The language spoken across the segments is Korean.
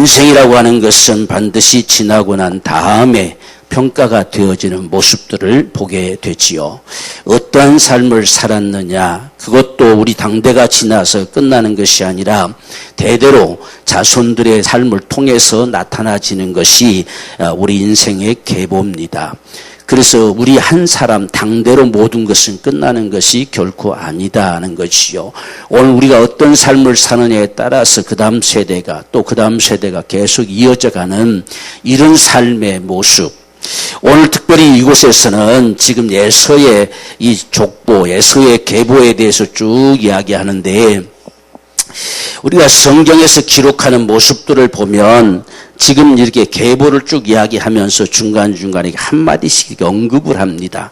인생이라고 하는 것은 반드시 지나고 난 다음에 평가가 되어지는 모습들을 보게 되지요. 어떠한 삶을 살았느냐, 그것도 우리 당대가 지나서 끝나는 것이 아니라 대대로 자손들의 삶을 통해서 나타나지는 것이 우리 인생의 계보입니다. 그래서 우리 한 사람 당대로 모든 것은 끝나는 것이 결코 아니다는 것이요. 오늘 우리가 어떤 삶을 사느냐에 따라서 그 다음 세대가 또 그 다음 세대가 계속 이어져가는 이런 삶의 모습. 오늘 특별히 이곳에서는 지금 예서의 이 족보, 예서의 계보에 대해서 쭉 이야기하는데 우리가 성경에서 기록하는 모습들을 보면 지금 이렇게 계보를 쭉 이야기하면서 중간중간에 한마디씩 언급을 합니다.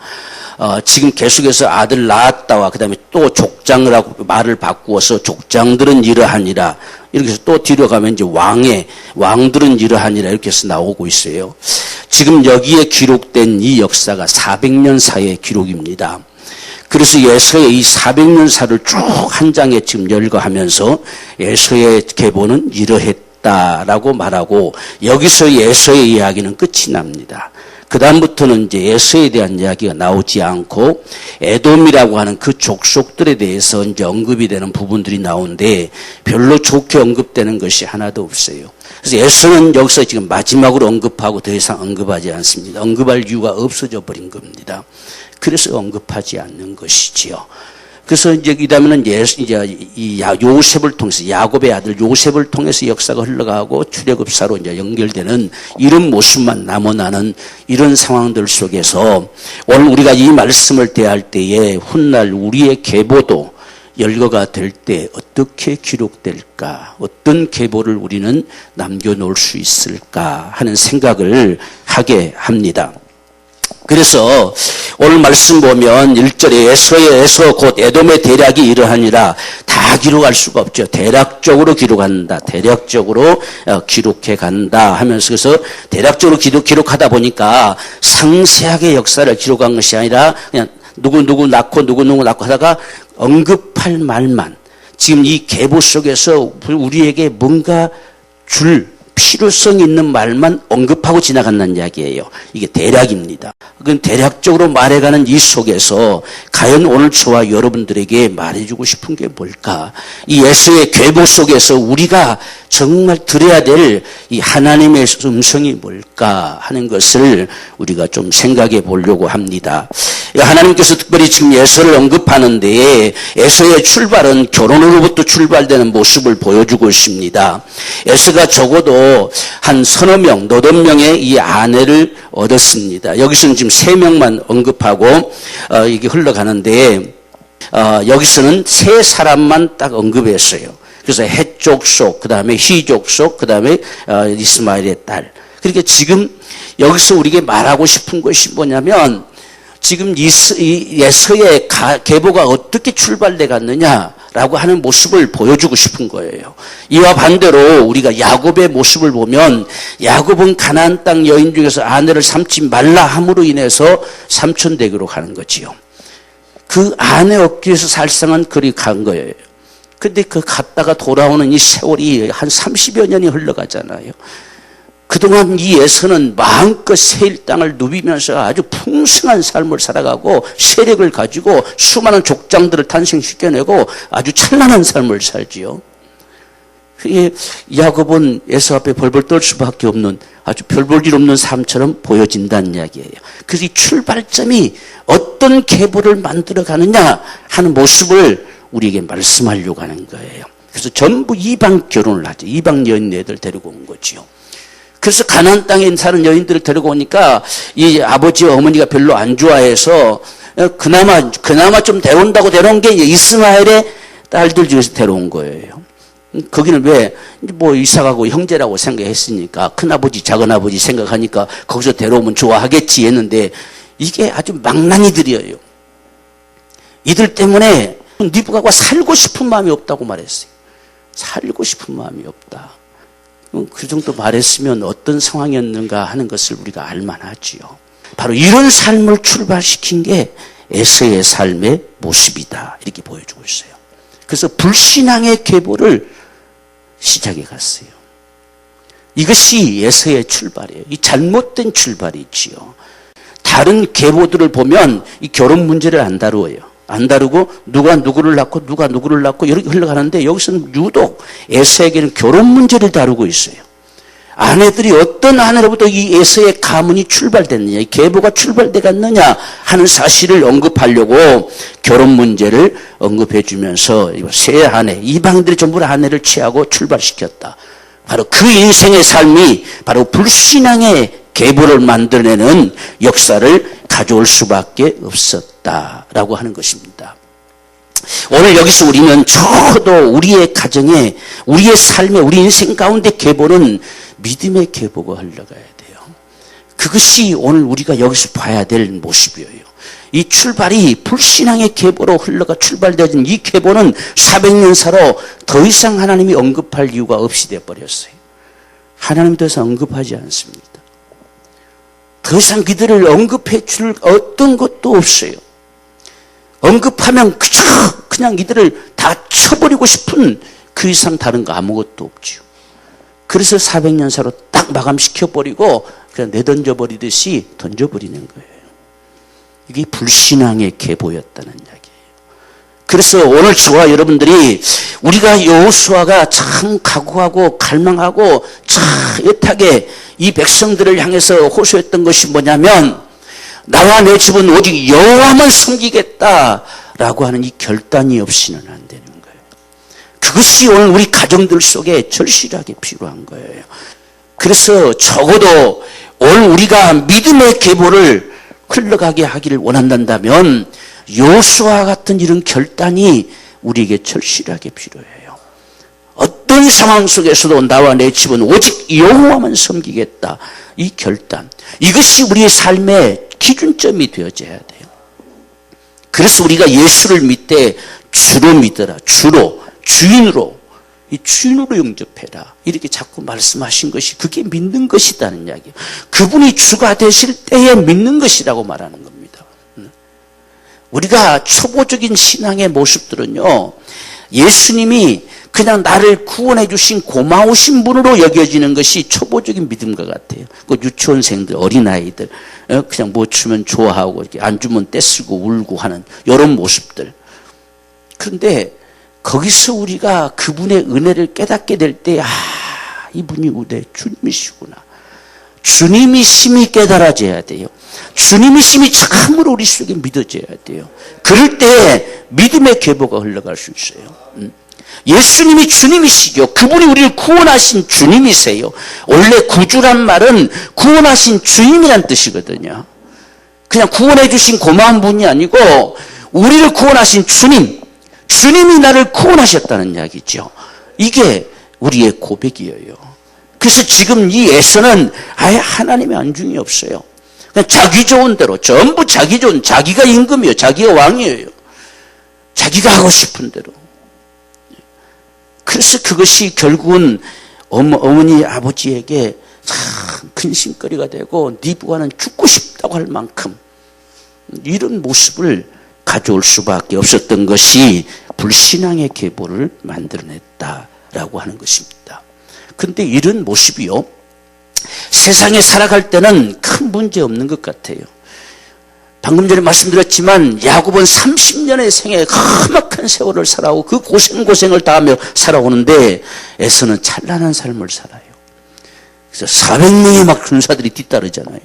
지금 계속해서 아들 낳았다와 그 다음에 또 족장을 하고 말을 바꾸어서 족장들은 이러하니라. 이렇게 해서 또 뒤로 가면 이제 왕들은 이러하니라 이렇게 해서 나오고 있어요. 지금 여기에 기록된 이 역사가 400년 사이의 기록입니다. 그래서 예서의 이 400년사를 쭉 한 장에 지금 열거하면서 예서의 계보는 이러했다라고 말하고 여기서 예서의 이야기는 끝이 납니다. 그 다음부터는 이제 예서에 대한 이야기가 나오지 않고 에돔이라고 하는 그 족속들에 대해서 이제 언급이 되는 부분들이 나오는데 별로 좋게 언급되는 것이 하나도 없어요. 그래서 예서는 여기서 지금 마지막으로 언급하고 더 이상 언급하지 않습니다. 언급할 이유가 없어져 버린 겁니다. 그래서 언급하지 않는 것이지요. 그래서 이제 그다음에는 이 요셉을 통해서 야곱의 아들 요셉을 통해서 역사가 흘러가고 출애굽사로 이제 연결되는 이런 모습만 남아나는 이런 상황들 속에서 오늘 우리가 이 말씀을 대할 때에 훗날 우리의 계보도 열거가 될 때 어떻게 기록될까? 어떤 계보를 우리는 남겨놓을 수 있을까? 하는 생각을 하게 합니다. 그래서 오늘 말씀 보면 1절에 에서 곧 에돔의 대략이 이러하니라 다 기록할 수가 없죠. 대략적으로 기록한다. 대략적으로 기록해 간다 하면서 그래서 대략적으로 기록하다 보니까 상세하게 역사를 기록한 것이 아니라 그냥 누구 낳고 누구 낳고 하다가 언급할 말만 지금 이 계보 속에서 우리에게 뭔가 줄 필요성 있는 말만 언급하고 지나간다는 이야기예요. 이게 대략입니다. 그건 대략적으로 말해가는 이 속에서 과연 오늘 저와 여러분들에게 말해주고 싶은 게 뭘까? 이 예수의 계보 속에서 우리가 정말 들어야 될 이 하나님의 음성이 뭘까 하는 것을 우리가 좀 생각해 보려고 합니다. 하나님께서 특별히 지금 예서를 언급하는데 예서의 출발은 결혼으로부터 출발되는 모습을 보여주고 있습니다. 예서가 적어도 한 서너 명, 너댓 명의 이 아내를 얻었습니다. 여기서는 지금 3명만 언급하고 이게 흘러가는데 여기서는 3사람만 딱 언급했어요. 그래서 헷족속, 그 다음에 희족속, 그 다음에 이스마엘의 딸. 그러니까 지금 여기서 우리에게 말하고 싶은 것이 뭐냐면 지금 이 예서의 계보가 어떻게 출발돼 갔느냐라고 하는 모습을 보여주고 싶은 거예요. 이와 반대로 우리가 야곱의 모습을 보면 야곱은 가나안 땅 여인 중에서 아내를 삼지 말라 함으로 인해서 삼촌되기로 가는 거지요. 그 아내 얻기 위해서 살상은 그리 간 거예요. 근데 그 갔다가 돌아오는 이 세월이 한 30여 년이 흘러가잖아요. 그동안 이 예서는 마음껏 세일 땅을 누비면서 아주 풍성한 삶을 살아가고 세력을 가지고 수많은 족장들을 탄생시켜내고 아주 찬란한 삶을 살지요. 야곱은 에서 앞에 벌벌 떨 수밖에 없는 아주 별 볼 일 없는 삶처럼 보여진다는 이야기예요. 그래서 이 출발점이 어떤 계보를 만들어가느냐 하는 모습을 우리에게 말씀하려고 하는 거예요. 그래서 전부 이방 결혼을 하죠. 이방 여인네들 데리고 온 거지요. 그래서 가나안 땅에 사는 여인들을 데리고 오니까 이 아버지와 어머니가 별로 안 좋아해서 그나마 좀 데려온다고 데려온 게 이스마엘의 딸들 중에서 데려온 거예요. 거기는 왜 뭐 이삭하고 형제라고 생각했으니까 큰아버지 작은아버지 생각하니까 거기서 데려오면 좋아하겠지 했는데 이게 아주 망나니들이에요. 이들 때문에 니부갓과 살고 싶은 마음이 없다고 말했어요. 살고 싶은 마음이 없다. 그 정도 말했으면 어떤 상황이었는가 하는 것을 우리가 알만하지요. 바로 이런 삶을 출발시킨 게 에서의 삶의 모습이다. 이렇게 보여주고 있어요. 그래서 불신앙의 계보를 시작해 갔어요. 이것이 에서의 출발이에요. 이 잘못된 출발이지요. 다른 계보들을 보면 이 결혼 문제를 안 다루어요. 안 다루고 누가 누구를 낳고 누가 누구를 낳고 이렇게 흘러가는데 여기서는 유독 에서에게는 결혼 문제를 다루고 있어요. 아내들이 어떤 아내로부터 이 에서의 가문이 출발됐느냐, 이 계보가 출발되었느냐 하는 사실을 언급하려고 결혼 문제를 언급해 주면서 세 아내, 이방인들이 전부 다 아내를 취하고 출발시켰다. 바로 그 인생의 삶이 바로 불신앙의 계보를 만들어내는 역사를 가져올 수밖에 없었다라고 하는 것입니다. 오늘 여기서 우리는 적어도 우리의 가정에, 우리의 삶에, 우리 인생 가운데 계보는 믿음의 계보가 흘러가야 돼요. 그것이 오늘 우리가 여기서 봐야 될 모습이에요. 이 출발이 불신앙의 계보로 흘러가 출발되어진 이 계보는 400년 사로 더 이상 하나님이 언급할 이유가 없이 되어버렸어요. 하나님이 더 이상 언급하지 않습니다. 더 이상 그들을 언급해 줄 어떤 것도 없어요. 언급하면 그냥 이들을 다 쳐버리고 싶은 그 이상 다른 거 아무것도 없죠. 그래서 400년 사로 딱 마감시켜버리고 그냥 내던져버리듯이 던져버리는 거예요. 이게 불신앙의 계보였다는 이야기예요. 그래서 오늘 저와 여러분들이 우리가 여호수아가 참 각오하고 갈망하고 참 애타게 이 백성들을 향해서 호소했던 것이 뭐냐면 나와 내 집은 오직 여호와만 섬기겠다라고 하는 이 결단이 없이는 안 되는 거예요. 그것이 오늘 우리 가정들 속에 절실하게 필요한 거예요. 그래서 적어도 오늘 우리가 믿음의 계보를 흘러가게 하기를 원한다면 여호수아 같은 이런 결단이 우리에게 절실하게 필요해요. 어떤 상황 속에서도 나와 내 집은 오직 여호와만 섬기겠다. 이 결단, 이것이 우리의 삶의 기준점이 되어져야 돼요. 그래서 우리가 예수를 믿되 주로 믿어라. 주로, 주인으로, 이 주인으로 영접해라. 이렇게 자꾸 말씀하신 것이 그게 믿는 것이라는 이야기예요. 그분이 주가 되실 때에 믿는 것이라고 말하는 겁니다. 우리가 초보적인 신앙의 모습들은요, 예수님이 그냥 나를 구원해 주신 고마우신 분으로 여겨지는 것이 초보적인 믿음과 같아요. 그 유치원생들, 어린아이들 그냥 뭐 주면 좋아하고 이렇게 안 주면 떼쓰고 울고 하는 이런 모습들. 그런데 거기서 우리가 그분의 은혜를 깨닫게 될 때, 이분이 우리 주님이시구나. 주님이심이 깨달아져야 돼요. 주님이심이 참으로 우리 속에 믿어져야 돼요. 그럴 때 믿음의 계보가 흘러갈 수 있어요. 예수님이 주님이시죠. 그분이 우리를 구원하신 주님이세요. 원래 구주란 말은 구원하신 주님이란 뜻이거든요. 그냥 구원해 주신 고마운 분이 아니고 우리를 구원하신 주님, 주님이 나를 구원하셨다는 이야기죠. 이게 우리의 고백이에요. 그래서 지금 이 에서는 아예 하나님의 안중이 없어요. 그냥 자기 좋은 대로, 전부 자기 좋은, 자기가 임금이에요. 자기가 왕이에요. 자기가 하고 싶은 대로. 그래서 그것이 결국은 어머니 아버지에게 참 근심거리가 되고 네 부하는 죽고 싶다고 할 만큼 이런 모습을 가져올 수밖에 없었던 것이 불신앙의 계보를 만들어냈다라고 하는 것입니다. 그런데 이런 모습이요, 세상에 살아갈 때는 큰 문제 없는 것 같아요. 방금 전에 말씀드렸지만 야곱은 30년의 생에 험악한 세월을 살아오고 그 고생을 다 하며 살아오는데 에서는 찬란한 삶을 살아요. 그래서 400명의 막 군사들이 뒤따르잖아요.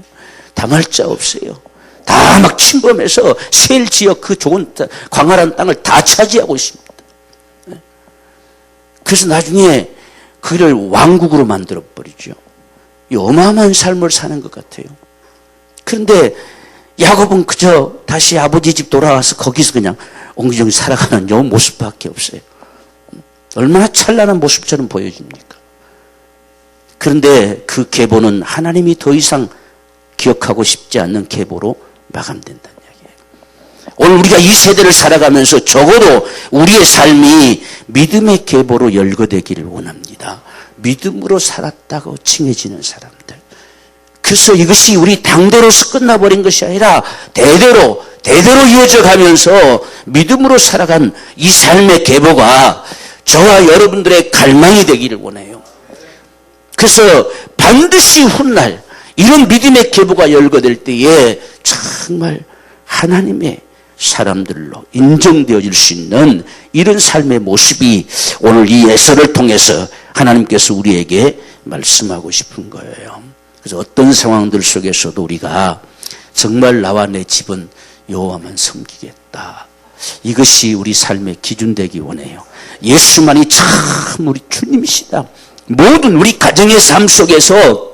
당할 자 없어요. 다 막 침범해서 세일 지역 그 좋은 광활한 땅을 다 차지하고 있습니다. 그래서 나중에 그를 왕국으로 만들어버리죠. 이 어마어마한 삶을 사는 것 같아요. 그런데 야곱은 그저 다시 아버지 집 돌아와서 거기서 그냥 옹기종기 살아가는 요 모습밖에 없어요. 얼마나 찬란한 모습처럼 보여집니까? 그런데 그 계보는 하나님이 더 이상 기억하고 싶지 않는 계보로 마감된다는 이야기예요. 오늘 우리가 이 세대를 살아가면서 적어도 우리의 삶이 믿음의 계보로 열거되기를 원합니다. 믿음으로 살았다고 칭해지는 사람들. 그래서 이것이 우리 당대로서 끝나버린 것이 아니라 대대로 이어져 가면서 믿음으로 살아간 이 삶의 계보가 저와 여러분들의 갈망이 되기를 원해요. 그래서 반드시 훗날 이런 믿음의 계보가 열거될 때에 정말 하나님의 사람들로 인정되어질 수 있는 이런 삶의 모습이 오늘 이 에서를 통해서 하나님께서 우리에게 말씀하고 싶은 거예요. 그래서 어떤 상황들 속에서도 우리가 정말 나와 내 집은 여호와만 섬기겠다. 이것이 우리 삶의 기준 되기 원해요. 예수만이 참 우리 주님이시다. 모든 우리 가정의 삶 속에서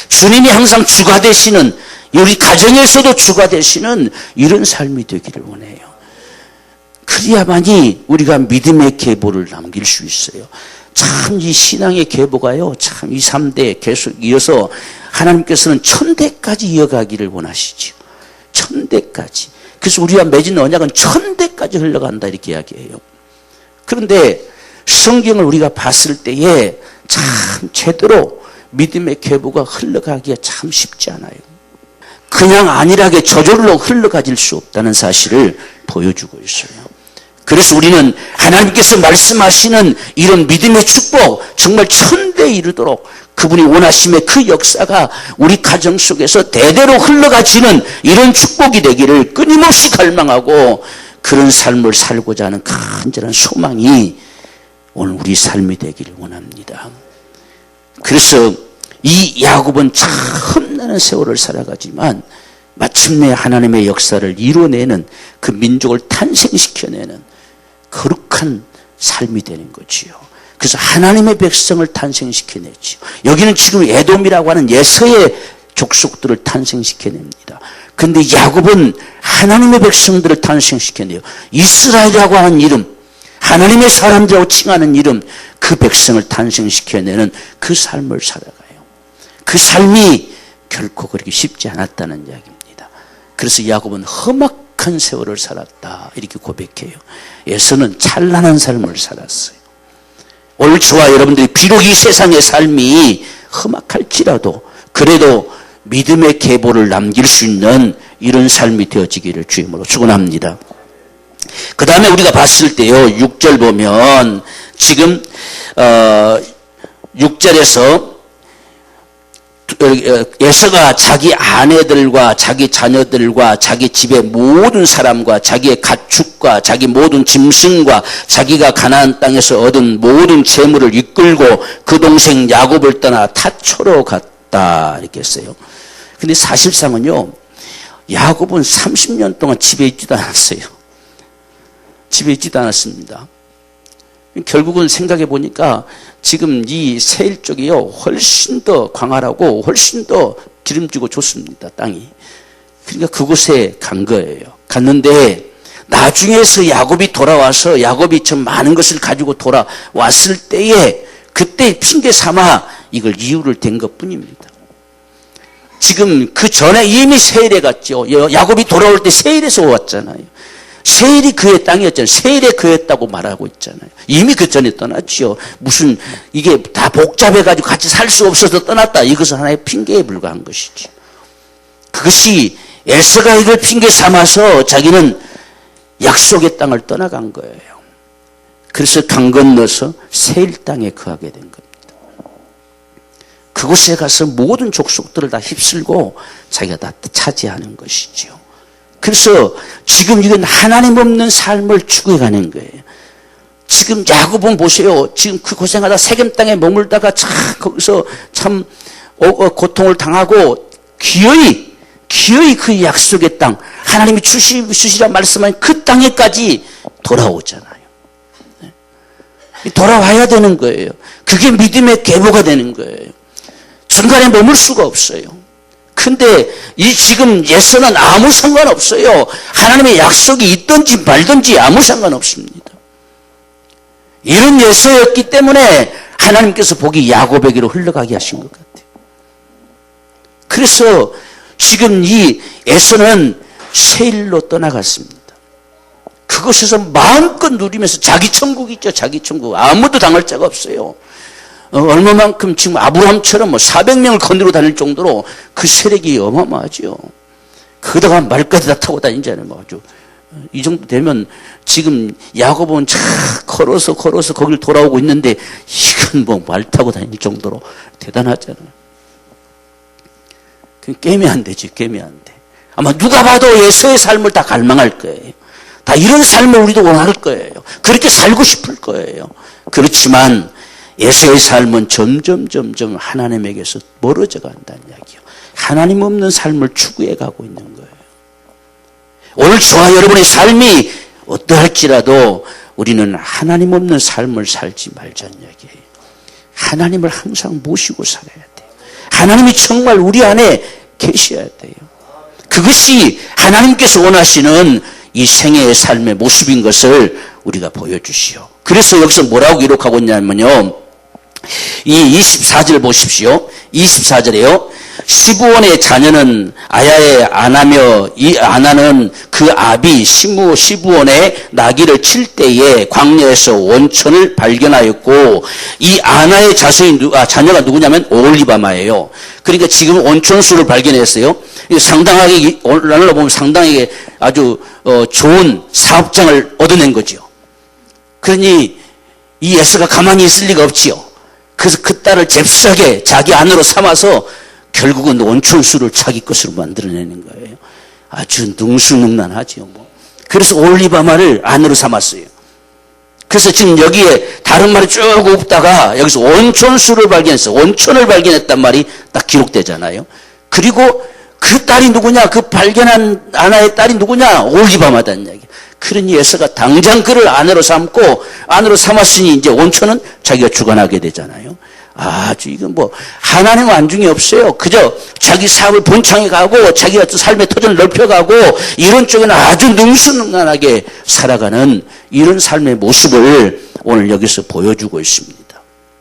주님이 항상 주가 되시는, 우리 가정에서도 주가 되시는 이런 삶이 되기를 원해요. 그래야만이 우리가 믿음의 계보를 남길 수 있어요. 참 이 신앙의 계보가요, 참 2, 3대 계속 이어서 하나님께서는 1000대까지 이어가기를 원하시죠. 1000대까지. 그래서 우리가 맺은 언약은 1000대까지 흘러간다 이렇게 이야기해요. 그런데 성경을 우리가 봤을 때에 참 제대로 믿음의 계보가 흘러가기가 참 쉽지 않아요. 그냥 안일하게 저절로 흘러가질 수 없다는 사실을 보여주고 있어요. 그래서 우리는 하나님께서 말씀하시는 이런 믿음의 축복, 정말 1000대에 이르도록 그분이 원하심의 그 역사가 우리 가정 속에서 대대로 흘러가지는 이런 축복이 되기를 끊임없이 갈망하고 그런 삶을 살고자 하는 간절한 소망이 오늘 우리 삶이 되기를 원합니다. 그래서 이 야곱은 참 험난한 세월을 살아가지만 마침내 하나님의 역사를 이뤄내는, 그 민족을 탄생시켜내는 거룩한 삶이 되는 거지요. 그래서 하나님의 백성을 탄생시켜내지요. 여기는 지금 에돔이라고 하는 예서의 족속들을 탄생시켜냅니다. 그런데 야곱은 하나님의 백성들을 탄생시켜내요. 이스라엘이라고 하는 이름, 하나님의 사람들이라고 칭하는 이름, 그 백성을 탄생시켜내는 그 삶을 살아가요. 그 삶이 결코 그렇게 쉽지 않았다는 이야기입니다. 그래서 야곱은 험악한 세월을 살았다 이렇게 고백해요. 에서는 찬란한 삶을 살았어요. 오늘 저와 여러분들이 비록 이 세상의 삶이 험악할지라도 그래도 믿음의 계보를 남길 수 있는 이런 삶이 되어지기를 주임으로 축원합니다. 그 다음에 우리가 봤을 때요, 6절 보면 지금 6절에서 에서가 자기 아내들과 자기 자녀들과 자기 집의 모든 사람과 자기의 가축과 자기 모든 짐승과 자기가 가나안 땅에서 얻은 모든 재물을 이끌고 그 동생 야곱을 떠나 타초로 갔다 이렇게 했어요. 근데 사실상은요, 야곱은 30년 동안 집에 있지도 않았어요. 집에 있지도 않았습니다. 결국은 생각해 보니까 지금 이 세일 쪽이요, 훨씬 더 광활하고 훨씬 더 기름지고 좋습니다, 땅이. 그러니까 그곳에 간 거예요. 갔는데 나중에서 야곱이 돌아와서 야곱이 참 많은 것을 가지고 돌아왔을 때에 그때 핑계 삼아 이걸 이유를 댄 것뿐입니다. 지금 그 전에 이미 세일에 갔죠. 야곱이 돌아올 때 세일에서 왔잖아요. 세일이 그의 땅이었잖아요. 세일에 그였다고 말하고 있잖아요. 이미 그 전에 떠났지요. 무슨 이게 다 복잡해가지고 같이 살 수 없어서 떠났다. 이것은 하나의 핑계에 불과한 것이지. 그것이 에서가 이걸 핑계 삼아서 자기는 약속의 땅을 떠나간 거예요. 그래서 강 건너서 세일 땅에 거하게 된 겁니다. 그곳에 가서 모든 족속들을 다 휩쓸고 자기가 다 차지하는 것이죠. 그래서 지금 이건 하나님 없는 삶을 추구해가는 거예요. 지금 야곱은 보세요. 지금 그 고생하다 세겜 땅에 머물다가 참 거기서 참 고통을 당하고 기어이 그 약속의 땅, 하나님이 주시라 말씀한 그 땅에까지 돌아오잖아요. 돌아와야 되는 거예요. 그게 믿음의 계보가 되는 거예요. 중간에 머물 수가 없어요. 근데 이 지금 예서는 아무 상관없어요. 하나님의 약속이 있든지 말든지 아무 상관없습니다. 이런 예서였기 때문에 하나님께서 복이 야곱에게로 흘러가게 하신 것 같아요. 그래서 지금 이 에서는 세일로 떠나갔습니다. 그곳에서 마음껏 누리면서 자기 천국이 있죠. 자기 천국. 아무도 당할 자가 없어요. 얼마만큼 지금 아브라함처럼 400명을 거느리고 다닐 정도로 그 세력이 어마어마하죠. 거기다가 말까지 다 타고 다니잖아요. 아주. 이 정도 되면 지금 야곱은 쫙 걸어서 거길 돌아오고 있는데 뭐 말 타고 다닐 정도로 대단하잖아요. 깨면 안 되지, 깨면 안 돼. 아마 누가 봐도 예수의 삶을 다 갈망할 거예요. 다 이런 삶을 우리도 원할 거예요. 그렇게 살고 싶을 거예요. 그렇지만 예수의 삶은 점점 하나님에게서 멀어져 간다는 이야기예요. 하나님 없는 삶을 추구해 가고 있는 거예요. 오늘 저와 여러분의 삶이 어떠할지라도 우리는 하나님 없는 삶을 살지 말자는 이야기예요. 하나님을 항상 모시고 살아야 돼요. 하나님이 정말 우리 안에 계셔야 돼요. 그것이 하나님께서 원하시는 이 생애의 삶의 모습인 것을 우리가 보여주시오. 그래서 여기서 뭐라고 기록하고 있냐면요, 이 24절 보십시오. 24절에요. 시부온의 자녀는 아야에 안하며 이 아나는 그 아비 시부온의 나귀를 칠 때에 광야에서 온천을 발견하였고, 이 아나의 자녀가 누구냐면 오홀리바마예요. 그러니까 지금 온천수를 발견했어요. 상당하게 오늘날로 보면 상당하게 아주 좋은 사업장을 얻어낸 거죠. 그러니 이 예수가 가만히 있을 리가 없지요. 그래서 그 딸을 잽싸게 자기 아내로 삼아서 결국은 온천수를 자기 것으로 만들어내는 거예요. 아주 능수능란하지요. 그래서 오홀리바마를 아내로 삼았어요. 그래서 지금 여기에 다른 말이 쭉 없다가 여기서 온천수를 발견했어. 온천을 발견했단 말이 딱 기록되잖아요. 그리고 그 딸이 누구냐? 그 발견한 아나의 딸이 누구냐? 오홀리바마다는 이야기. 그러니 예수가 당장 그를 아내로 삼고, 아내로 삼았으니 이제 온천은 자기가 주관하게 되잖아요. 아주 이건 하나님 안중에 없어요. 그저 자기 사업을 본창에 가고 자기가 삶의 터전을 넓혀가고 이런 쪽에는 아주 능수능란하게 살아가는 이런 삶의 모습을 오늘 여기서 보여주고 있습니다.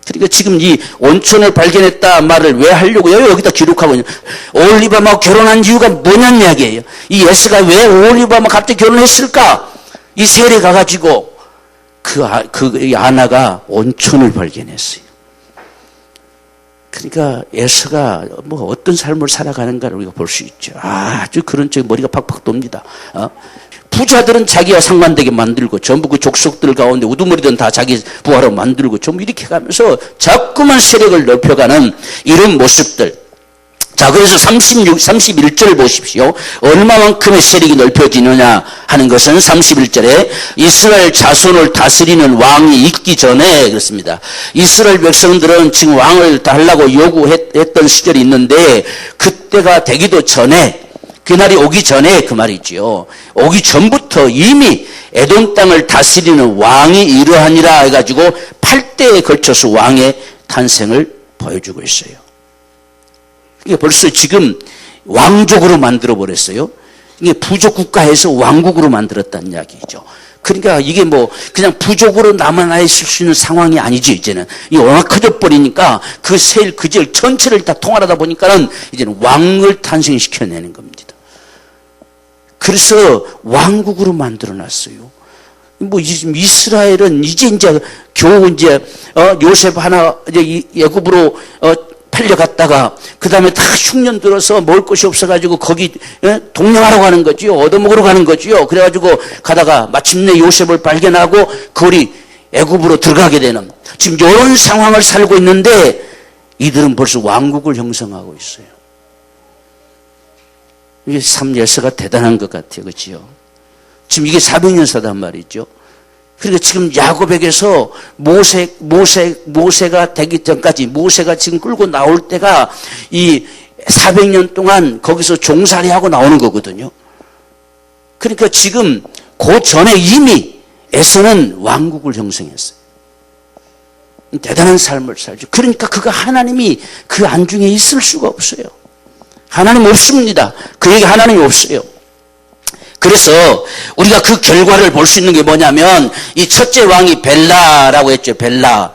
그러니까 지금 이 온천을 발견했다 말을 왜 하려고요? 여기다 기록하고 있는 오홀리바마와 결혼한 이유가 뭐냐는 이야기예요. 이 예수가 왜 오홀리바마 갑자기 결혼했을까? 이 세례 가가지고 이 아나가 온천을 발견했어요. 그러니까 예수가 어떤 삶을 살아가는가를 우리가 볼 수 있죠. 아주 그런 쪽에 머리가 팍팍 돕니다. 부자들은 자기와 상관되게 만들고 전부 그 족속들 가운데 우두머리든 다 자기 부하로 만들고 좀 이렇게 가면서 자꾸만 세력을 넓혀가는 이런 모습들. 자, 그래서 31절 보십시오. 얼마만큼의 세력이 넓혀지느냐 하는 것은 31절에 이스라엘 자손을 다스리는 왕이 있기 전에 그렇습니다. 이스라엘 백성들은 지금 왕을 달라고 요구했던 시절이 있는데 그때가 되기도 전에, 그날이 오기 전에 그 말이지요. 오기 전부터 이미 에돔 땅을 다스리는 왕이 이러하니라 해가지고 8대에 걸쳐서 왕의 탄생을 보여주고 있어요. 이게 벌써 지금 왕족으로 만들어버렸어요. 이게 부족 국가에서 왕국으로 만들었다는 이야기죠. 그러니까 이게 그냥 부족으로 남아나 있을 수 있는 상황이 아니죠, 이제는. 이게 워낙 커져버리니까 그 지역 전체를 다 통할하다 보니까는 이제는 왕을 탄생시켜내는 겁니다. 그래서 왕국으로 만들어놨어요. 이스라엘은 이제 겨우 요셉 하나 애굽으로 팔려갔다가 그 다음에 다 흉년 들어서 먹을 것이 없어가지고 거기 동령하러 가는 거지요. 얻어먹으러 가는 거지요. 그래가지고 가다가 마침내 요셉을 발견하고 거리 애굽으로 들어가게 되는 지금 이런 상황을 살고 있는데 이들은 벌써 왕국을 형성하고 있어요. 이게 참 예수가 대단한 것 같아요. 그렇지요? 지금 이게 400년사단 말이죠. 그러니까 지금 야곱에게서 모세가 되기 전까지 모세가 지금 끌고 나올 때가 이 400년 동안 거기서 종살이하고 나오는 거거든요. 그러니까 지금 그 전에 이미 에서는 왕국을 형성했어요. 대단한 삶을 살죠. 그러니까 그가 하나님이 그 안중에 있을 수가 없어요. 하나님 없습니다. 그에게 하나님이 없어요. 그래서 우리가 그 결과를 볼 수 있는 게 뭐냐면 이 첫째 왕이 벨라라고 했죠. 벨라가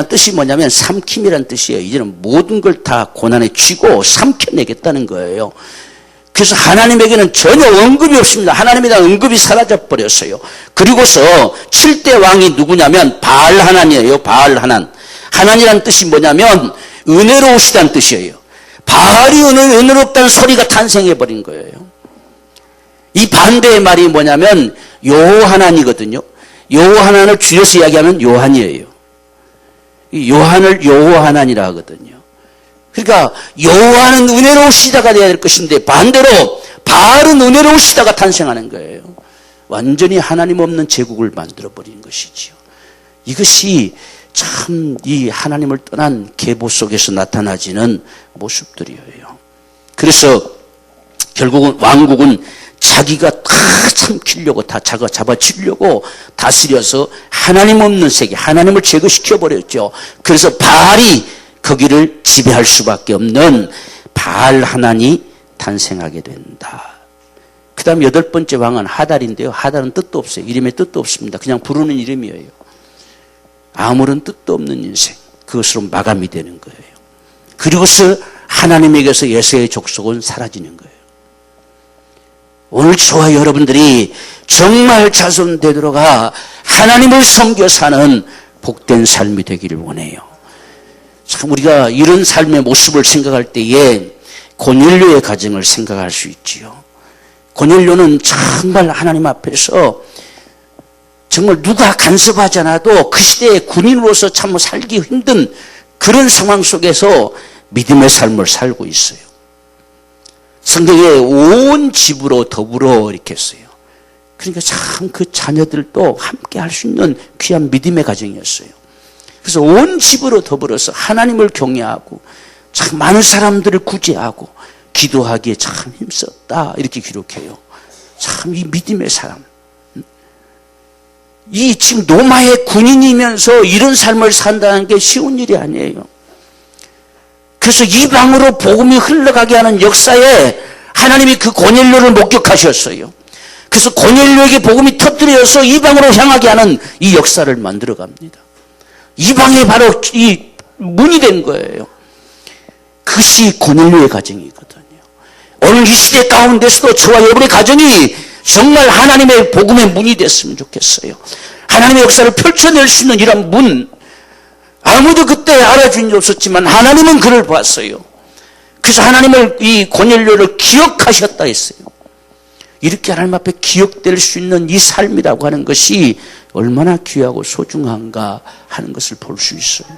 뜻이 뭐냐면 삼킴이란 뜻이에요. 이제는 모든 걸 다 고난에 쥐고 삼켜내겠다는 거예요. 그래서 하나님에게는 전혀 언급이 없습니다. 하나님에 대한 언급이 사라져버렸어요. 그리고서 7대 왕이 누구냐면 바알 하난이에요. 바알 하난. 하난이란 뜻이 뭐냐면 은혜로우시다는 뜻이에요. 바알이 은혜롭다는 소리가 탄생해버린 거예요. 이 반대의 말이 뭐냐면 요하난이거든요. 요하난을 줄여서 이야기하면 요한이에요. 요한을 여호와하나니라 하거든요. 그러니까 여호와는 은혜로운 시다가 되어야 될 것인데 반대로 바알은 은혜로운 시다가 탄생하는 거예요. 완전히 하나님 없는 제국을 만들어버리는 것이지요. 이것이 참 이 하나님을 떠난 계보 속에서 나타나지는 모습들이에요. 그래서 결국은 왕국은 자기가 다 삼키려고 다 잡아치려고 다스려서 하나님 없는 세계, 하나님을 제거시켜버렸죠. 그래서 바알이 거기를 지배할 수밖에 없는 바알 하나니 탄생하게 된다. 그 다음 8번째 왕은 하달인데요. 하달은 뜻도 없어요. 이름에 뜻도 없습니다. 그냥 부르는 이름이에요. 아무런 뜻도 없는 인생, 그것으로 마감이 되는 거예요. 그리고서 하나님에게서 예수의 족속은 사라지는 거예요. 오늘 저와 여러분들이 정말 자손 되돌아가 하나님을 섬겨 사는 복된 삶이 되기를 원해요. 참 우리가 이런 삶의 모습을 생각할 때에 고넬료의 가정을 생각할 수 있지요. 고넬료는 정말 하나님 앞에서 정말 누가 간섭하지 않아도 그 시대의 군인으로서 참 살기 힘든 그런 상황 속에서 믿음의 삶을 살고 있어요. 성경에 온 집으로 더불어 이렇게 했어요. 그러니까 참 그 자녀들도 함께 할 수 있는 귀한 믿음의 가정이었어요. 그래서 온 집으로 더불어서 하나님을 경외하고 참 많은 사람들을 구제하고 기도하기에 참 힘썼다 이렇게 기록해요. 참 이 믿음의 사람, 이 지금 로마의 군인이면서 이런 삶을 산다는 게 쉬운 일이 아니에요. 그래서 이방으로 복음이 흘러가게 하는 역사에 하나님이 그 고넬료를 목격하셨어요. 그래서 고넬료에게 복음이 터뜨려서 이방으로 향하게 하는 이 역사를 만들어 갑니다. 이방이 바로 이 문이 된 거예요. 그것이 고넬료의 가정이거든요. 오늘 이 시대 가운데서도 저와 여러분의 가정이 정말 하나님의 복음의 문이 됐으면 좋겠어요. 하나님의 역사를 펼쳐낼 수 있는 이런 문, 아무도 그때 알아준 일 없었지만 하나님은 그를 봤어요. 그래서 하나님을 이 고넬료를 기억하셨다 했어요. 이렇게 하나님 앞에 기억될 수 있는 이 삶이라고 하는 것이 얼마나 귀하고 소중한가 하는 것을 볼 수 있어요.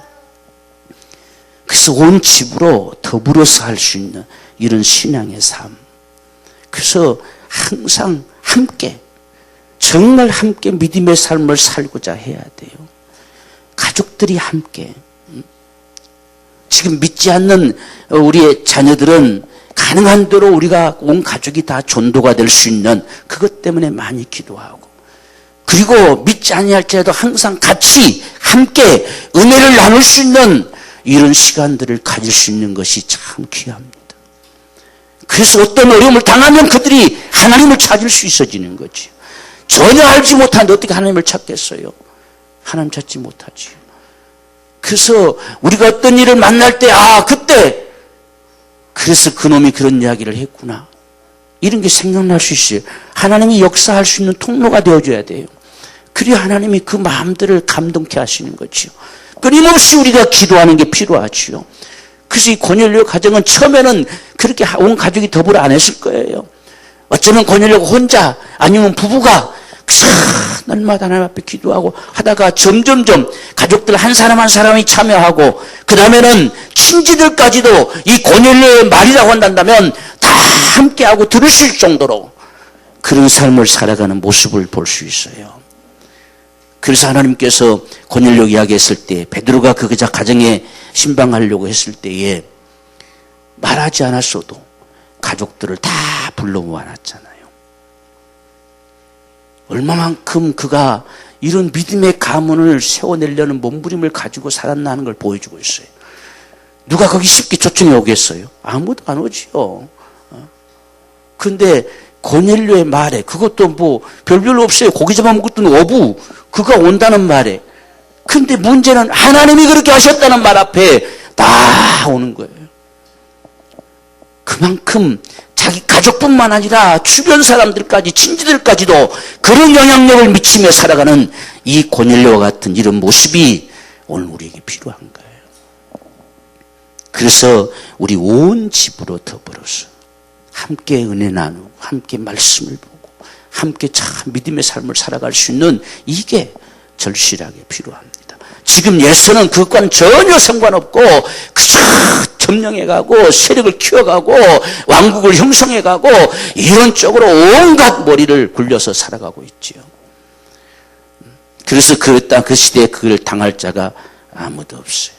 그래서 온 집으로 더불어서 할 수 있는 이런 신앙의 삶. 그래서 항상 함께, 정말 함께 믿음의 삶을 살고자 해야 돼요. 가족들이 함께. 지금 믿지 않는 우리의 자녀들은 가능한 대로 우리가 온 가족이 다 전도가 될 수 있는 그것 때문에 많이 기도하고, 그리고 믿지 아니할지라도 항상 같이 함께 은혜를 나눌 수 있는 이런 시간들을 가질 수 있는 것이 참 귀합니다. 그래서 어떤 어려움을 당하면 그들이 하나님을 찾을 수 있어지는 거지. 전혀 알지 못하는데 어떻게 하나님을 찾겠어요? 하나님 찾지 못하지요. 그래서 우리가 어떤 일을 만날 때, 그때 그래서 그놈이 그런 이야기를 했구나, 이런 게 생각날 수 있어요. 하나님이 역사할 수 있는 통로가 되어줘야 돼요. 그래야 하나님이 그 마음들을 감동케 하시는 거죠. 끊임없이 우리가 기도하는 게 필요하지요. 그래서 이 고넬료 가정은 처음에는 그렇게 온 가족이 더불어 안 했을 거예요. 어쩌면 고넬료가 혼자, 아니면 부부가 날마다 하나님 앞에 기도하고 하다가 점점점 가족들 한 사람 한 사람이 참여하고, 그 다음에는 친지들까지도 이 고넬료의 말이라고 한다면 다 함께하고 들으실 정도로 그런 삶을 살아가는 모습을 볼 수 있어요. 그래서 하나님께서 고넬료 이야기했을 때, 베드로가 그 가정에 신방하려고 했을 때에 말하지 않았어도 가족들을 다 불러 모아놨잖아요. 얼마만큼 그가 이런 믿음의 가문을 세워내려는 몸부림을 가지고 살았나 하는 걸 보여주고 있어요. 누가 거기 쉽게 초청해 오겠어요? 아무도 안 오지요. 그런데 고넬료의 말에, 그것도 뭐 별별로 없어요. 고기 잡아먹었던 어부, 그가 온다는 말에. 근데 문제는 하나님이 그렇게 하셨다는 말 앞에 다 오는 거예요. 그만큼 자기 가족뿐만 아니라 주변 사람들까지, 친지들까지도 그런 영향력을 미치며 살아가는 이 고넬료와 같은 이런 모습이 오늘 우리에게 필요한 거예요. 그래서 우리 온 집으로 더불어서 함께 은혜 나누고, 함께 말씀을 보고, 함께 참 믿음의 삶을 살아갈 수 있는 이게 절실하게 필요합니다. 지금 예서는 그것과는 전혀 상관없고 그저 점령해가고 세력을 키워가고 왕국을 형성해가고 이런 쪽으로 온갖 머리를 굴려서 살아가고 있지요. 그래서 그 시대에 그걸 당할 자가 아무도 없어요.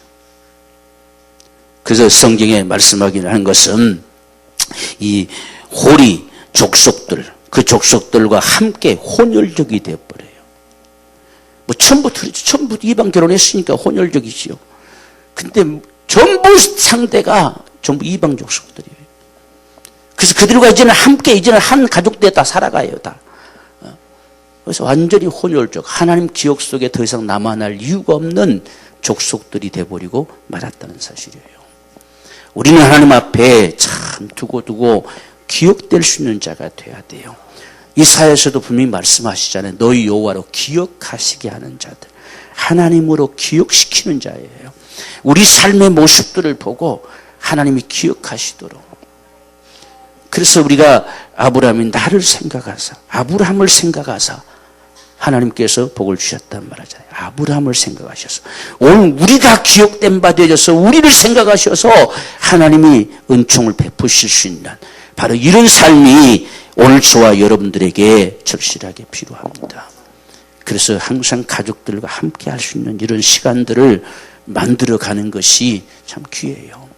그래서 성경에 말씀하기를 하는 것은 이 호리 족속들, 그 족속들과 함께 혼혈족이 되어버려요. 뭐 전부 이방 결혼했으니까 혼혈족이지요. 근데 전부 상대가 전부 이방 족속들이에요. 그래서 그들과 이제는 한 가족 돼 다 살아가요, 다. 그래서 완전히 혼혈족, 하나님 기억 속에 더 이상 남아날 이유가 없는 족속들이 돼버리고 말았다는 사실이에요. 우리는 하나님 앞에 참 두고두고 기억될 수 있는 자가 돼야 돼요. 이사야에서도 분명히 말씀하시잖아요. 너희 여호와로 기억하시게 하는 자들, 하나님으로 기억시키는 자예요. 우리 삶의 모습들을 보고 하나님이 기억하시도록. 그래서 우리가 아브라함이 나를 생각하사, 아브라함을 생각하사 하나님께서 복을 주셨단 말하잖아요. 아브라함을 생각하셔서 오늘 우리가 기억된 바 되어서 우리를 생각하셔서 하나님이 은총을 베푸실 수 있는 바로 이런 삶이 오늘 저와 여러분들에게 절실하게 필요합니다. 그래서 항상 가족들과 함께 할 수 있는 이런 시간들을 만들어가는 것이 참 귀해요.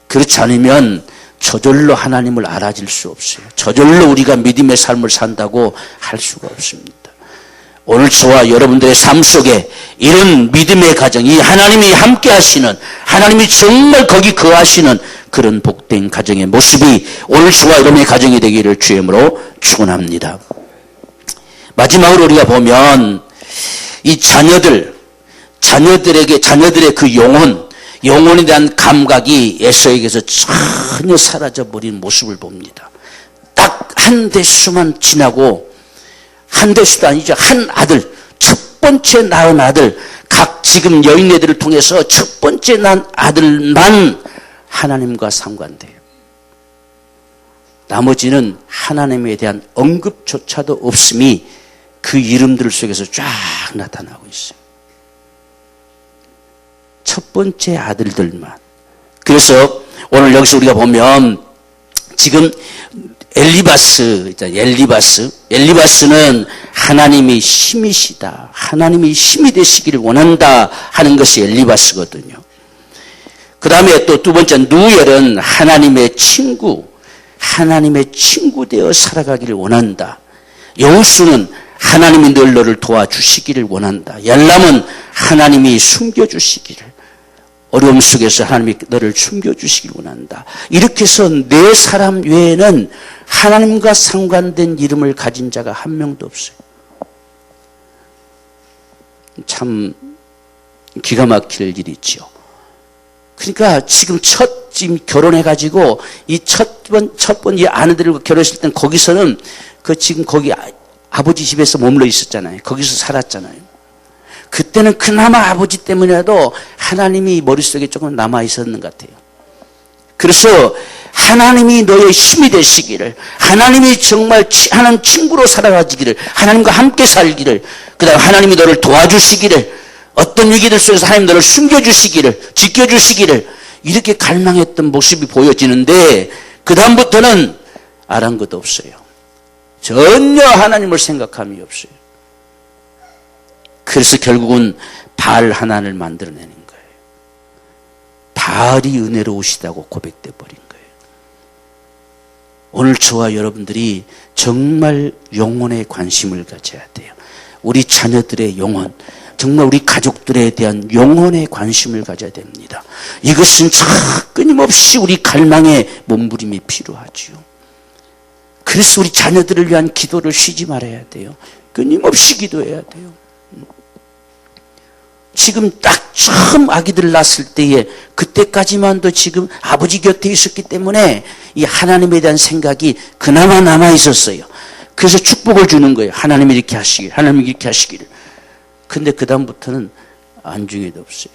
그렇지 않으면 저절로 하나님을 알아질 수 없어요. 저절로 우리가 믿음의 삶을 산다고 할 수가 없습니다. 오늘 저와 여러분들의 삶 속에 이런 믿음의 가정이 하나님이 함께 하시는, 하나님이 정말 거기 거하시는 그런 복된 가정의 모습이 오늘 저와 여러분의 가정이 되기를 주의 이름으로 축원합니다. 마지막으로 우리가 보면 이 자녀들의 그 영혼에 대한 감각이 에서에게서 전혀 사라져버린 모습을 봅니다. 딱 한 대수만 지나고, 한 대수도 아니죠. 한 아들, 첫 번째 낳은 아들, 각 지금 여인네들을 통해서 첫 번째 낳은 아들만 하나님과 상관돼요. 나머지는 하나님에 대한 언급조차도 없음이 그 이름들 속에서 쫙 나타나고 있어요. 첫 번째 아들들만. 그래서 오늘 여기서 우리가 보면 지금 엘리바스는 하나님의 힘이시다, 하나님의 힘이 되시기를 원한다 하는 것이 엘리바스거든요. 그 다음에 또 두 번째 누엘은 하나님의 친구 되어 살아가기를 원한다. 여호수는 하나님이 늘 너를 도와주시기를 원한다. 얄람은 하나님이 숨겨주시기를, 어려움 속에서 하나님이 너를 숨겨주시길 원한다. 이렇게 해서 네 사람 외에는 하나님과 상관된 이름을 가진 자가 한 명도 없어요. 참 기가 막힐 일이죠. 그러니까 지금 지금 결혼해가지고 이 첫 번 이 아내들과 결혼했을 땐 거기서는 지금 거기 아버지 집에서 머물러 있었잖아요. 거기서 살았잖아요. 그때는 그나마 아버지 때문이라도 하나님이 머릿속에 조금 남아 있었는 것 같아요. 그래서 하나님이 너의 힘이 되시기를, 하나님이 정말 하나님 친구로 살아가지기를, 하나님과 함께 살기를, 그 다음에 하나님이 너를 도와주시기를, 어떤 위기들 속에서 하나님 너를 숨겨주시기를, 지켜주시기를, 이렇게 갈망했던 모습이 보여지는데 그 다음부터는 아랑곳 없어요. 전혀 하나님을 생각함이 없어요. 그래서 결국은 바알 하나를 만들어내는 거예요. 바알이 은혜로우시다고 고백돼 버린 거예요. 오늘 저와 여러분들이 정말 영혼에 관심을 가져야 돼요. 우리 자녀들의 영혼, 정말 우리 가족들에 대한 영혼에 관심을 가져야 됩니다. 이것은 참 끊임없이 우리 갈망의 몸부림이 필요하지요. 그래서 우리 자녀들을 위한 기도를 쉬지 말아야 돼요. 끊임없이 기도해야 돼요. 지금 딱 처음 아기들 낳았을 때에 그때까지만도 지금 아버지 곁에 있었기 때문에 이 하나님에 대한 생각이 그나마 남아 있었어요. 그래서 축복을 주는 거예요. 하나님이 이렇게 하시길, 하나님이 이렇게 하시기를. 근데 그 다음부터는 안중에도 없어요.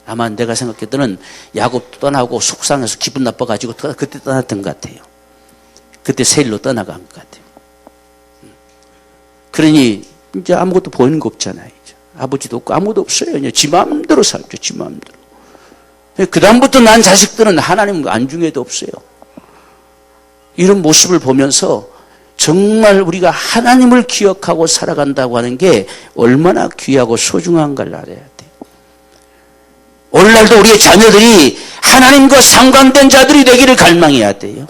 아마 내가 생각할 때는 야곱 떠나고 속상해서 기분 나빠가지고 그때 떠났던 것 같아요. 그때 세일로 떠나간 것 같아요. 그러니 이제 아무것도 보이는 거 없잖아요. 아버지도 없고 아무도 없어요. 그냥 지 마음대로 살죠. 지 마음대로. 그 다음부터 난 자식들은 하나님 안중에도 없어요. 이런 모습을 보면서 정말 우리가 하나님을 기억하고 살아간다고 하는 게 얼마나 귀하고 소중한가를 알아야 돼요. 오늘날도 우리의 자녀들이 하나님과 상관된 자들이 되기를 갈망해야 돼요.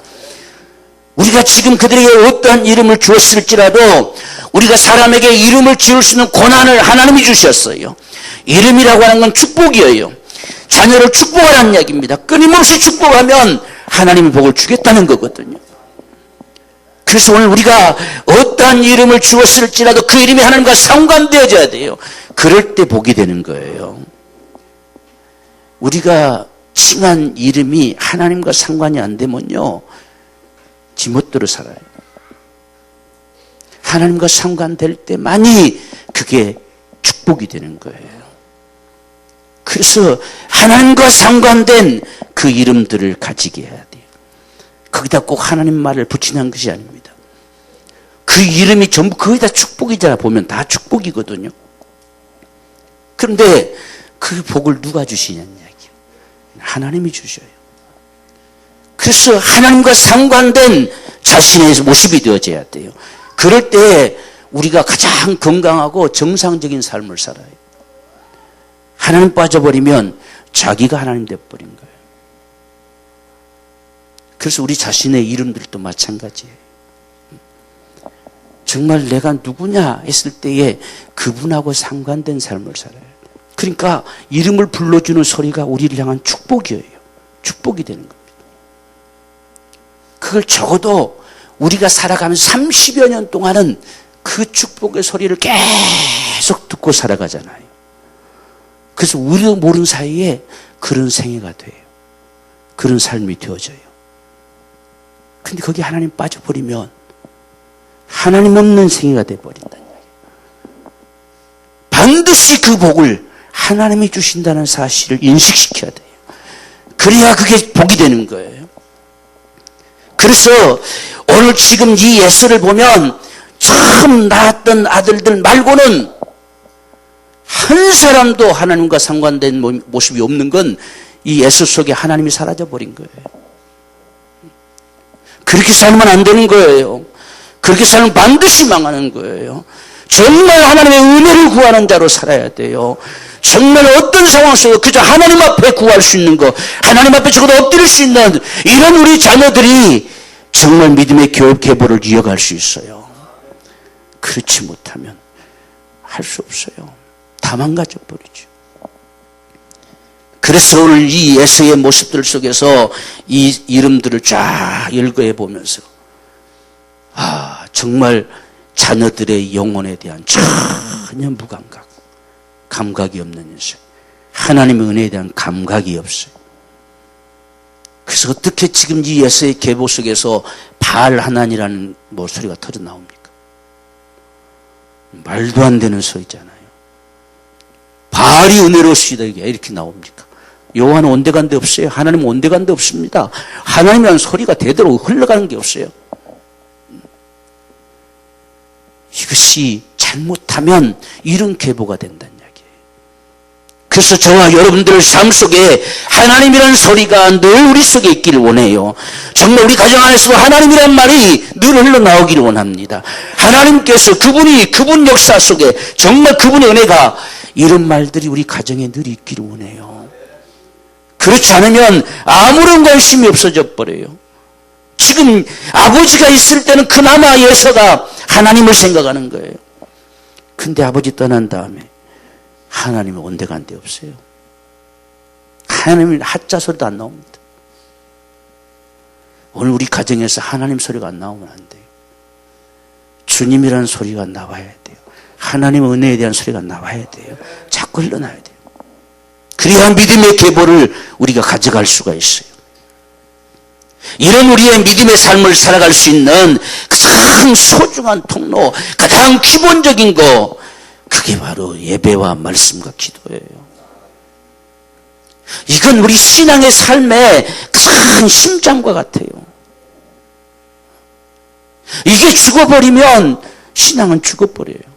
우리가 지금 그들에게 어떠한 이름을 주었을지라도 우리가 사람에게 이름을 지을 수 있는 권한을 하나님이 주셨어요. 이름이라고 하는 건 축복이에요. 자녀를 축복하라는 이야기입니다. 끊임없이 축복하면 하나님이 복을 주겠다는 거거든요. 그래서 오늘 우리가 어떠한 이름을 주었을지라도 그 이름이 하나님과 상관되어져야 돼요. 그럴 때 복이 되는 거예요. 우리가 칭한 이름이 하나님과 상관이 안 되면요, 지멋대로 살아요. 하나님과 상관될 때만이 그게 축복이 되는 거예요. 그래서 하나님과 상관된 그 이름들을 가지게 해야 돼요. 거기다 꼭 하나님 말을 붙이는 것이 아닙니다. 그 이름이 전부 거의 다 축복이잖아. 보면 다 축복이거든요. 그런데 그 복을 누가 주시냐는 이야기예요. 하나님이 주셔요. 그래서 하나님과 상관된 자신의 모습이 되어져야 돼요. 그럴 때 우리가 가장 건강하고 정상적인 삶을 살아요. 하나님 빠져버리면 자기가 하나님 되어버린 거예요. 그래서 우리 자신의 이름들도 마찬가지예요. 정말 내가 누구냐 했을 때에 그분하고 상관된 삶을 살아요. 그러니까 이름을 불러주는 소리가 우리를 향한 축복이에요. 축복이 되는 겁니다. 그걸 적어도 우리가 살아가면서 30여 년 동안은 그 축복의 소리를 계속 듣고 살아가잖아요. 그래서 우리도 모르는 사이에 그런 생애가 돼요. 그런 삶이 되어져요. 근데 거기 하나님 빠져버리면 하나님 없는 생애가 돼버린다는 거예요. 반드시 그 복을 하나님이 주신다는 사실을 인식시켜야 돼요. 그래야 그게 복이 되는 거예요. 그래서 오늘 지금 이 예서를 보면 처음 낳았던 아들들 말고는 한 사람도 하나님과 상관된 모습이 없는 건 이 예서 속에 하나님이 사라져버린 거예요. 그렇게 살면 안 되는 거예요. 그렇게 살면 반드시 망하는 거예요. 정말 하나님의 은혜를 구하는 자로 살아야 돼요. 정말 어떤 상황 속에 그저 하나님 앞에 구할 수 있는 거, 하나님 앞에 적어도 엎드릴 수 있는 이런 우리 자녀들이 정말 믿음의 계보를 이어갈 수 있어요. 그렇지 못하면 할 수 없어요. 다 망가져 버리죠. 그래서 오늘 이 예서의 모습들 속에서 이 이름들을 쫙 열거해 보면서 정말 자녀들의 영혼에 대한 전혀 무감각, 감각이 없는 인생, 하나님의 은혜에 대한 감각이 없어요. 그래서 어떻게 지금 이 예서의 계보 속에서 바알하난이라는 소리가 터져 나옵니까? 말도 안 되는 소리잖아요. 바알이 은혜로우시다 이렇게 나옵니까? 요한은 온데간데 없어요. 하나님은 온데간데 없습니다. 하나님이라는 소리가 대대로 흘러가는 게 없어요. 이것이 잘못하면 이런 계보가 된다는 이야기예요. 그래서 저와 여러분들 삶 속에 하나님이라는 소리가 늘 우리 속에 있기를 원해요. 정말 우리 가정 안에서도 하나님이라는 말이 늘 흘러나오기를 원합니다. 하나님께서 그분 역사 속에 정말 그분의 은혜가 이런 말들이 우리 가정에 늘 있기를 원해요. 그렇지 않으면 아무런 관심이 없어져 버려요. 지금 아버지가 있을 때는 그나마 예서가 하나님을 생각하는 거예요. 근데 아버지 떠난 다음에 하나님은 온데간데 없어요. 하나님은 하자 소리도 안 나옵니다. 오늘 우리 가정에서 하나님 소리가 안 나오면 안 돼요. 주님이라는 소리가 나와야 돼요. 하나님의 은혜에 대한 소리가 나와야 돼요. 자꾸 흘러나야 돼요. 그래야 믿음의 계보를 우리가 가져갈 수가 있어요. 이런 우리의 믿음의 삶을 살아갈 수 있는 가장 소중한 통로, 가장 기본적인 거, 그게 바로 예배와 말씀과 기도예요. 이건 우리 신앙의 삶의 큰 심장과 같아요. 이게 죽어버리면 신앙은 죽어버려요.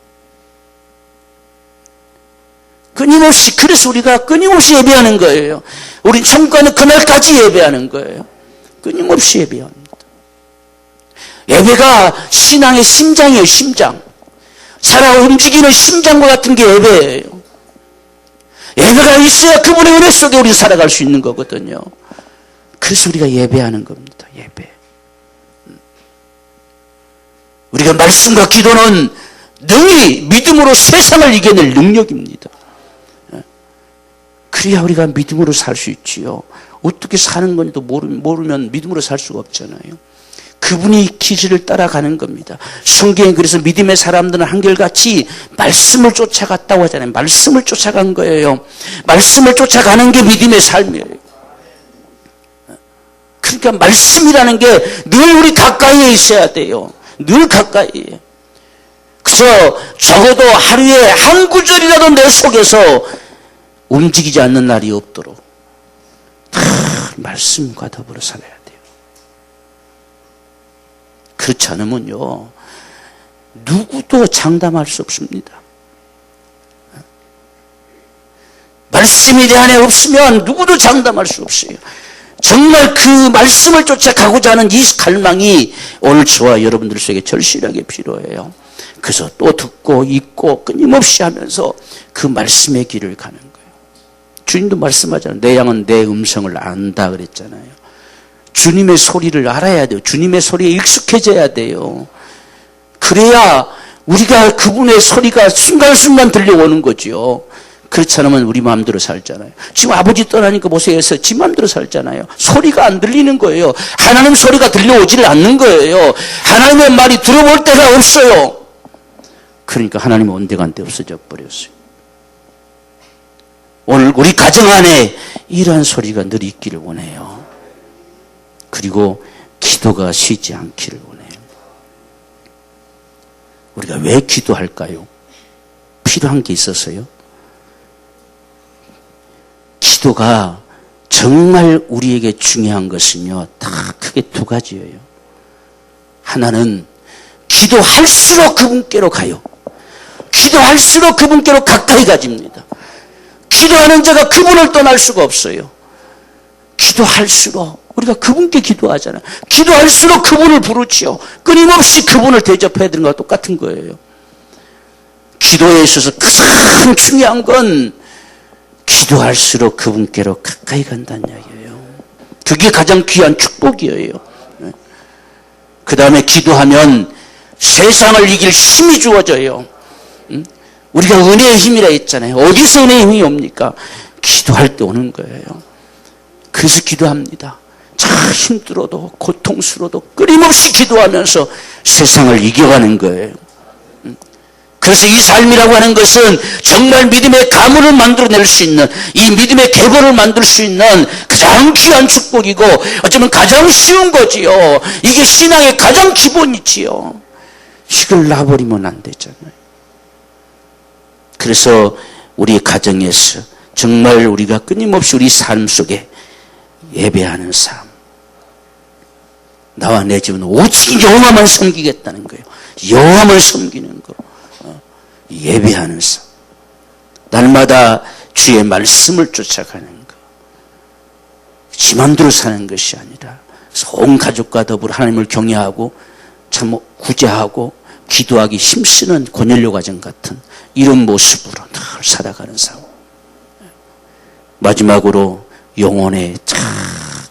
끊임없이, 그래서 우리가 끊임없이 예배하는 거예요. 우린 천국 가는 그날까지 예배하는 거예요. 끊임없이 예배합니다. 예배가 신앙의 심장이에요, 심장. 살아 움직이는 심장과 같은 게 예배예요. 예배가 있어야 그분의 은혜 속에 우리 살아갈 수 있는 거거든요. 그래서 우리가 예배하는 겁니다. 예배. 우리가 말씀과 기도는 능히 믿음으로 세상을 이겨낼 능력입니다. 그래야 우리가 믿음으로 살 수 있지요. 어떻게 사는 건지도 모르면 믿음으로 살 수가 없잖아요. 그분이 기질을 따라가는 겁니다. 성경에 그래서 믿음의 사람들은 한결같이 말씀을 쫓아갔다고 하잖아요. 말씀을 쫓아간 거예요. 말씀을 쫓아가는 게 믿음의 삶이에요. 그러니까 말씀이라는 게 늘 우리 가까이에 있어야 돼요. 늘 가까이에. 그래서 적어도 하루에 한 구절이라도 내 속에서 움직이지 않는 날이 없도록 다 말씀과 더불어 살아야 돼요. 그렇지 않으면요, 누구도 장담할 수 없습니다. 말씀이 내 안에 없으면 누구도 장담할 수 없어요. 정말 그 말씀을 쫓아가고자 하는 이 갈망이 오늘 저와 여러분들 속에 절실하게 필요해요. 그래서 또 듣고 읽고 끊임없이 하면서 그 말씀의 길을 가는 거예요. 주님도 말씀하잖아요. 내 양은 내 음성을 안다 그랬잖아요. 주님의 소리를 알아야 돼요. 주님의 소리에 익숙해져야 돼요. 그래야 우리가 그분의 소리가 순간순간 들려오는 거죠. 그렇지 않으면 우리 마음대로 살잖아요. 지금 아버지 떠나니까 모세에서 지 마음대로 살잖아요. 소리가 안 들리는 거예요. 하나님 소리가 들려오지를 않는 거예요. 하나님의 말이 들어볼 데가 없어요. 그러니까 하나님은 온데간데 없어져 버렸어요. 오늘 우리 가정 안에 이러한 소리가 늘 있기를 원해요. 그리고 기도가 쉬지 않기를 원해요. 우리가 왜 기도할까요? 필요한 게 있어서요. 기도가 정말 우리에게 중요한 것은요, 다 크게 두 가지예요. 하나는 기도할수록 그분께로 가요. 기도할수록 그분께로 가까이 가집니다. 기도하는 자가 그분을 떠날 수가 없어요. 기도할수록 우리가 그분께 기도하잖아요. 기도할수록 그분을 부르지요. 끊임없이 그분을 대접해야 되는 것과 똑같은 거예요. 기도에 있어서 가장 중요한 건 기도할수록 그분께로 가까이 간다는 이야기예요. 그게 가장 귀한 축복이에요. 그 다음에 기도하면 세상을 이길 힘이 주어져요. 우리가 은혜의 힘이라 했잖아요. 어디서 은혜의 힘이 옵니까? 기도할 때 오는 거예요. 그래서 기도합니다. 참 힘들어도 고통스러워도 끊임없이 기도하면서 세상을 이겨가는 거예요. 그래서 이 삶이라고 하는 것은 정말 믿음의 가문을 만들어낼 수 있는, 이 믿음의 계보를 만들 수 있는 가장 귀한 축복이고 어쩌면 가장 쉬운 거지요. 이게 신앙의 가장 기본이지요. 이걸 놔버리면 안 되잖아요. 그래서 우리 가정에서 정말 우리가 끊임없이 우리 삶 속에 예배하는 삶, 나와 내 집은 오직 여호와만 섬기겠다는 거예요. 여호와만 섬기는 거, 예배하는 삶, 날마다 주의 말씀을 쫓아가는 거, 지 맘대로 사는 것이 아니라 온 가족과 더불어 하나님을 경외하고 참 구제하고 기도하기 힘쓰는 고넬료 과정 같은 이런 모습으로 늘 살아가는 삶. 마지막으로 영혼에 참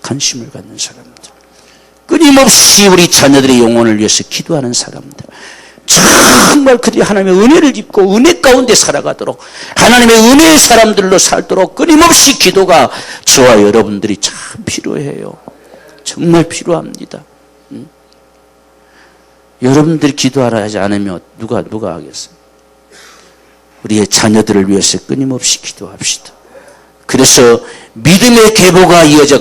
관심을 갖는 사람들, 끊임없이 우리 자녀들의 영혼을 위해서 기도하는 사람들, 정말 그들이 하나님의 은혜를 입고 은혜 가운데 살아가도록 하나님의 은혜의 사람들로 살도록 끊임없이 기도가 저와 여러분들이 참 필요해요. 정말 필요합니다. 여러분들이 기도하라 하지 않으면 누가 하겠어요? 우리의 자녀들을 위해서 끊임없이 기도합시다. 그래서 믿음의 계보가 이어져